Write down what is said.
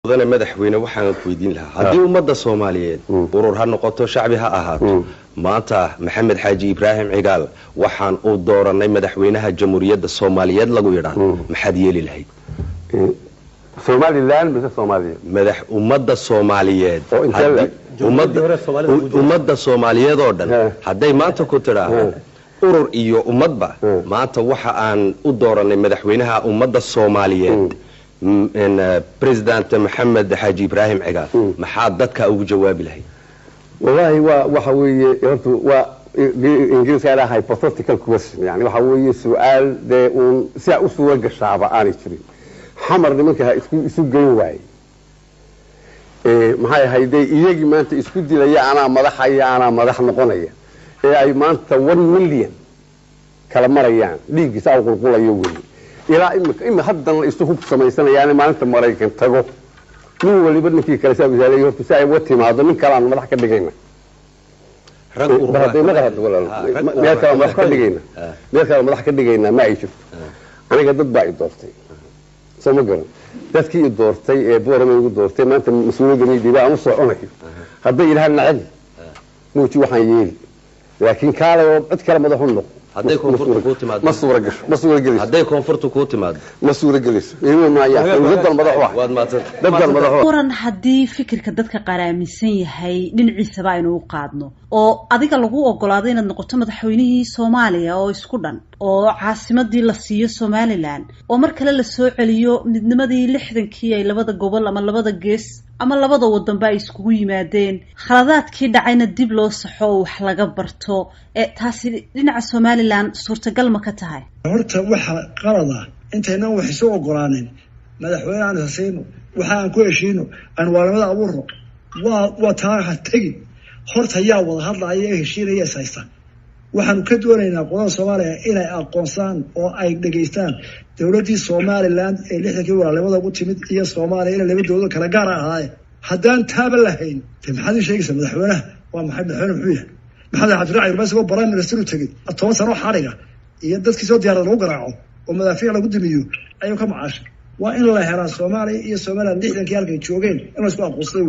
mudane madaxweyne waxaan ku weydiin lahaa haddii ummadda Soomaaliyeed urur ha noqoto shacbi ha ahaato maanta Maxamed Xaaji Ibraahim Cigaal waxaan u dooranay madaxweynaha Jamhuuriyadda Soomaaliyeed lagu yiraahdo maxaad yeeli lahayd Somaliland mise Soomaaliyeed madax ummadda Soomaaliyeed ummadda Soomaaliyeed oo dhan haday maanta ku tiraahdo urur iyo ummadba maanta waxa aan u dooranay madaxweynaha ummadda Soomaaliyeed President Maxamed Xaaji Ibraahim Cigaal maxaad dadka ugu jawaabi lahayd wallahi waxa weeye hortu waa ingiriiska ay hypothetical question yani waxa weeye su'aal de si u soo gashaaba aan jirin xamar nimanka isu geyn waay maxay hayday iyagi maanta isku dilaya ana madax noqonaya ay maanta 1 million kala marayaan dhiigisa oo qulqulayo weey ilaa imma haddan isu hub samaysanayaan maalinta Mareykan tago nin waliba ninkii kala saabisay horta si ay wati maado nin kala aan madax ka dhigayna rag ururada madax ka dhigayna ma ay jirto aniga dad baa i doortay soo garan dadkii i doortay ee boorama igu doortay maanta mas'uuliyadda diiba aan soo conayo haday ilaahay nacay muuji waxaan yeeli laakiin kaale oo cid kale madax u noqo haday koonfurtu ku timaado ma suura geliso haday koonfurtu ku timaado ma suura geliso inuu ma yahay dadal madax waran hadii fikirka dadka qaraaminsan yahay dhinaciisa inuu qaadno oo adiga lagu ogolaado inaad noqoto madaxweynihii Soomaaliya oo isku dhan oo caasimadii la siiyo Somaliland oo mar kale la soo celiyo midnimadii 60kii ay labada gobol ama labada gees ama labada wadan ba iskugu yimaadeen khaladaadkii dhacayna dib loo saxo wax laga barto ee taasi dhinaca Somaliland suurtagal ma ka tahay horta waxa qalada intayna wax soo ogolaanin madaxweynaha Hussein waxaan ku heshiino aan waalamada abuurno waa taa tagi horta yaa wada hadlaaya heshiinaya saysta waxaan ka doonaynaa qolada Soomaaliya inay aqoonsaan oo ay dhageystaan dawladda Somaliland ee 60kii walaalnimada ugu timid iyo Soomaaliya in laba dawlad kala gaar ah haddaan taaba lahayn maxaad sheegaysaa madaxweynaha waa maxamed xuseen maxamed cabdiraaci mas'uul barnaamij minister u tagay 10 sano xariga iyo dadkii soo diyaarada lagu garaaco oo madaafiic lagu dimiyo ayuu ka macaashay waa in la helaa Soomaaliya iyo Somaliland 60kii halkay joogeen in la isku aqoonsado